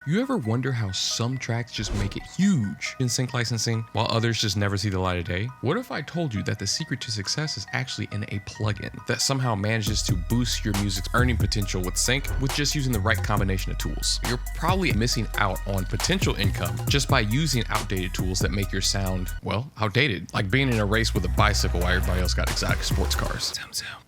You ever wonder how some tracks just make it huge in sync licensing while others just never see the light of day? What if I told you that the secret to success is actually in a plugin that somehow manages to boost your music's earning potential with sync with just using the right combination of tools? You're probably missing out on potential income just by using outdated tools that make your sound, well, outdated, like being in a race with a bicycle while everybody else got exotic sports cars.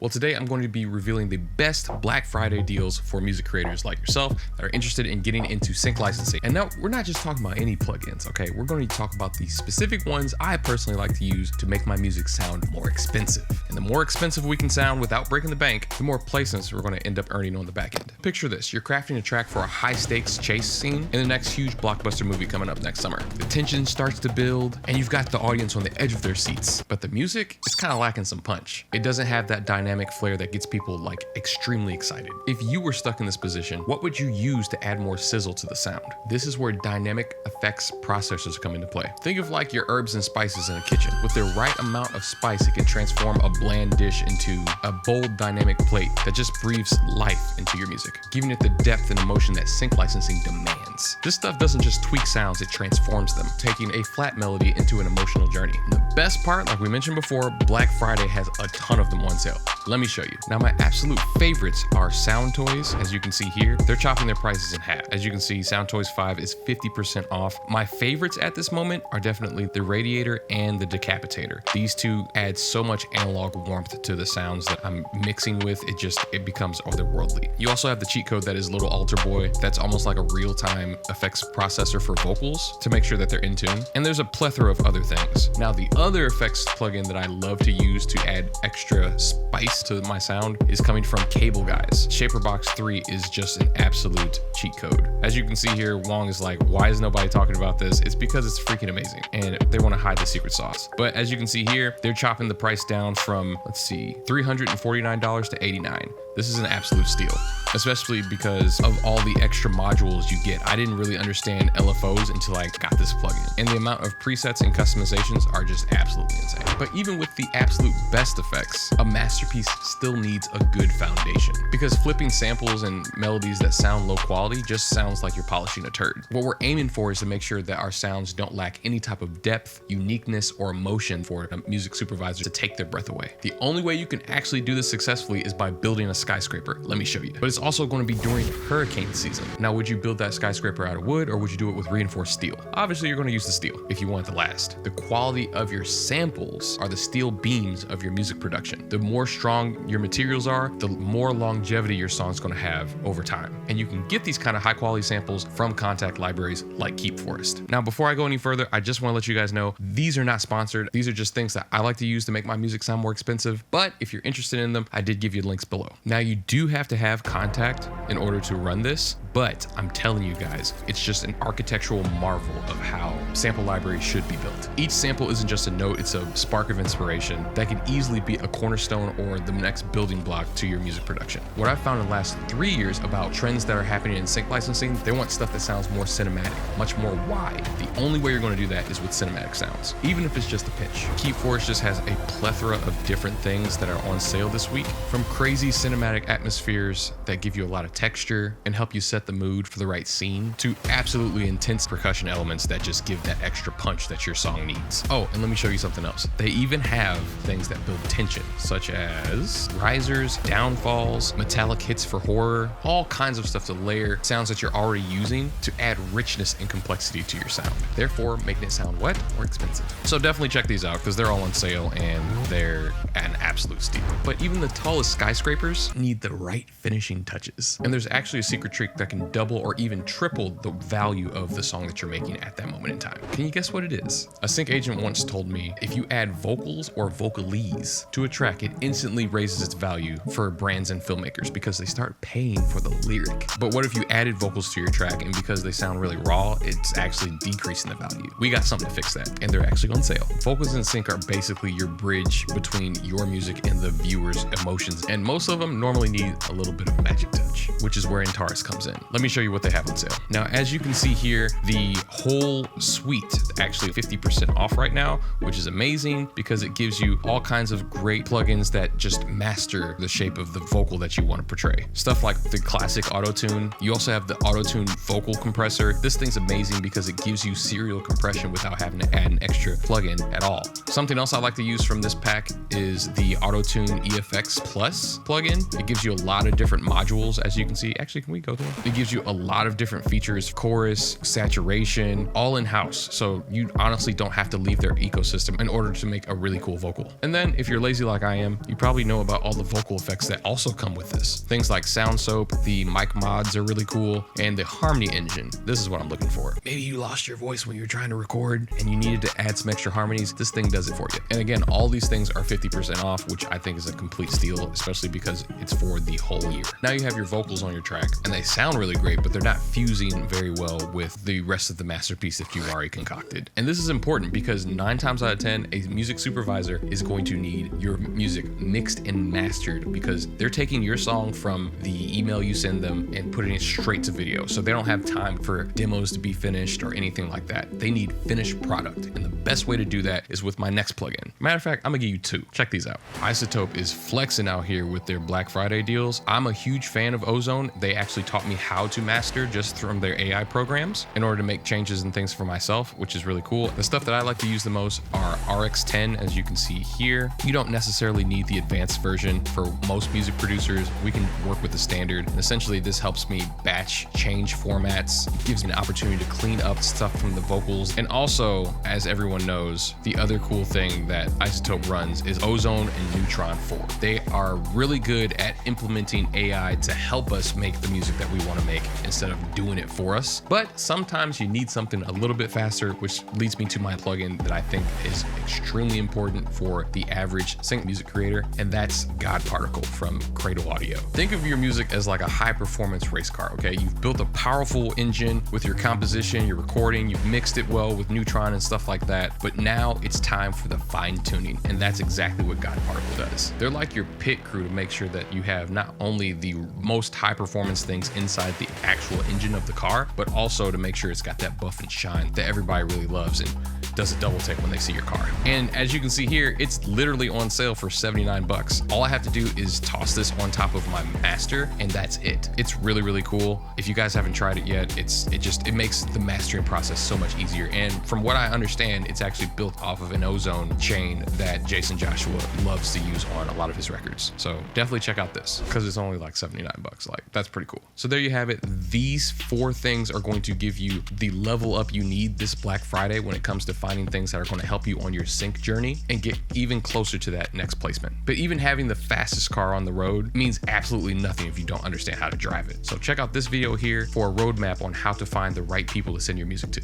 Well, today I'm going to be revealing the best Black Friday deals for music creators like yourself that are interested in getting into sync licensing. And now we're not just talking about any plugins, okay? We're going to talk about the specific ones I personally like to use to make my music sound more expensive. And the more expensive we can sound without breaking the bank, the more placements we're going to end up earning on the back end. Picture this, you're crafting a track for a high stakes chase scene in the next huge blockbuster movie coming up next summer. The tension starts to build and you've got the audience on the edge of their seats, but the music is kind of lacking some punch. It doesn't have that dynamic flair that gets people like extremely excited. If you were stuck in this position, what would you use to add more sizzle to the sound? This is where dynamic effects processors come into play. Think of like your herbs and spices in a kitchen. With the right amount of spice, it can transform a bland dish into a bold dynamic plate that just breathes life into your music, giving it the depth and emotion that sync licensing demands. This stuff doesn't just tweak sounds, it transforms them, taking a flat melody into an emotional journey. And the best part, like we mentioned before, Black Friday has a ton of them on sale. Let me show you. Now, my absolute favorites are Sound Toys. As you can see here, they're chopping their prices in half. As you can see, Sound Toys 5 is 50% off. My favorites at this moment are definitely the Radiator and the Decapitator. These two add so much analog warmth to the sounds that I'm mixing with. It becomes otherworldly. You also have the cheat code that is Little Alter Boy. That's almost like a real-time effects processor for vocals to make sure that they're in tune. And there's a plethora of other things. Now, the other effects plugin that I love to use to add extra spice to my sound is coming from Cableguys. Shaperbox 3 is just an absolute cheat code. As you can see here, Huang is like, why is nobody talking about this? It's because it's freaking amazing and they want to hide the secret sauce. But as you can see here, they're chopping the price down from, let's see, $349 to $89. This is an absolute steal, especially because of all the extra modules you get. I didn't really understand LFOs until I got this plugin, and the amount of presets and customizations are just absolutely insane. But even with the absolute best effects, a masterpiece still needs a good foundation, because flipping samples and melodies that sound low quality just sounds like you're polishing a turd. What we're aiming for is to make sure that our sounds don't lack any type of depth, uniqueness, or emotion for a music supervisor to take their breath away. The only way you can actually do this successfully is by building a skyscraper. Let me show you. But it's also going to be during hurricane season. Now, would you build that skyscraper out of wood or would you do it with reinforced steel? Obviously, you're going to use the steel if you want it to last. The quality of your samples are the steel beams of your music production. The more strong your materials are, the more longevity your song's going to have over time. And you can get these kind of high quality samples from contact libraries like Keep Forest. Now, before I go any further, I just want to let you guys know these are not sponsored. These are just things that I like to use to make my music sound more expensive. But if you're interested in them, I did give you links below. Now, you do have to have Contact in order to run this, but I'm telling you guys, it's just an architectural marvel of how sample libraries should be built. Each sample isn't just a note, it's a spark of inspiration that could easily be a cornerstone or the next building block to your music production. What I've found in the last 3 years about trends that are happening in sync licensing, they want stuff that sounds more cinematic, much more wide. The only way you're going to do that is with cinematic sounds, even if it's just a pitch. Keep Forest just has a plethora of different things that are on sale this week, from crazy cinematic atmospheres that give you a lot of texture and help you set the mood for the right scene, to absolutely intense percussion elements that just give that extra punch that your song needs. Oh, and let me show you something else. They even have things that build tension, such as risers, downfalls, metallic hits for horror, all kinds of stuff to layer sounds that you're already using to add richness and complexity to your sound, therefore making it sound what? More expensive. So definitely check these out because they're all on sale and they're an absolute steal. But even the tallest skyscrapers need the right finishing touches. And there's actually a secret trick that can double or even triple the value of the song that you're making at that moment in time. Can you guess what it is? A sync agent once told me if you add vocals or vocalese to a track, it instantly raises its value for brands and filmmakers because they start paying for the lyric. But what if you added vocals to your track and because they sound really raw, it's actually decreasing the value? We got something to fix that, and they're actually on sale. Vocals in sync are basically your bridge between your music and the viewer's emotions, and most of them normally need a little bit of magic touch, which is where Antares comes in. Let me show you what they have on sale. Now, as you can see here, the whole suite is actually 50% off right now, which is amazing because it gives you all kinds of great plugins that just master the shape of the vocal that you want to portray. Stuff like the classic auto-tune. You also have the auto-tune vocal compressor. This thing's amazing because it gives you serial compression without having to add an extra plugin at all. Something else I like to use from this pack is the auto-tune EFX Plus plugin. It gives you a lot of different modules, as you can see. Actually, can we go there? It gives you a lot of different features, chorus, saturation, all in-house. So you honestly don't have to leave their ecosystem in order to make a really cool vocal. And then if you're lazy like I am, you probably know about all the vocal effects that also come with this. Things like Sound Soap, the mic mods are really cool, and the harmony engine. This is what I'm looking for. Maybe you lost your voice when you were trying to record and you needed to add some extra harmonies. This thing does it for you. And again, all these things are 50% off, which I think is a complete steal, especially because it's for the whole year. Now you have your vocals on your track and they sound really great, but they're not fusing very well with the rest of the masterpiece that you've already concocted. And this is important because 9 times out of 10, a music supervisor is going to need your music mixed and mastered because they're taking your song from the email you send them and putting it straight to video. So they don't have time for demos to be finished or anything like that. They need finished product. And the best way to do that is with my next plugin. Matter of fact, I'm gonna give you 2. Check these out. Izotope is flexing out here with their Black Friday deals. I'm a huge fan of Ozone. They actually taught me how to master just from their AI programs in order to make changes and things for myself, which is really cool. The stuff that I like to use the most are RX10, as you can see here. You don't necessarily need the advanced version for most music producers. We can work with the standard. And essentially, this helps me batch change formats. It gives me an opportunity to clean up stuff from the vocals. And also, as everyone knows, the other cool thing that Izotope runs is Ozone and Neutron 4. They are really good at implementing AI to help us make the music that we want to make instead of doing it for us. But sometimes you need something a little bit faster, which leads me to my plugin that I think is extremely important for the average sync music creator, and that's God Particle from Cradle Audio. Think of your music as like a high performance race car, okay? You've built a powerful engine with your composition, your recording, you've mixed it well with Neutron and stuff like that, but now it's time for the fine tuning, and that's exactly what God Particle does. They're like your pit crew to make sure that you have not only the most high performance things inside the actual engine of the car, but also to make sure it's got that buff and shine that everybody really loves and does a double take when they see your car. And as you can see here, it's literally on sale for 79 bucks. All I have to do is toss this on top of my master, and that's it. It's really, really cool. If you guys haven't tried it yet, it makes the mastering process so much easier. And from what I understand, it's actually built off of an Ozone chain that Jason Joshua loves to use on a lot of his records. So definitely check out this because it's only like 79 bucks. Like, that's pretty cool. So there you have it. These 4 things are going to give you the level up you need this Black Friday when it comes to finding things that are going to help you on your sync journey and get even closer to that next placement. But even having the fastest car on the road means absolutely nothing if you don't understand how to drive it. So check out this video here for a roadmap on how to find the right people to send your music to.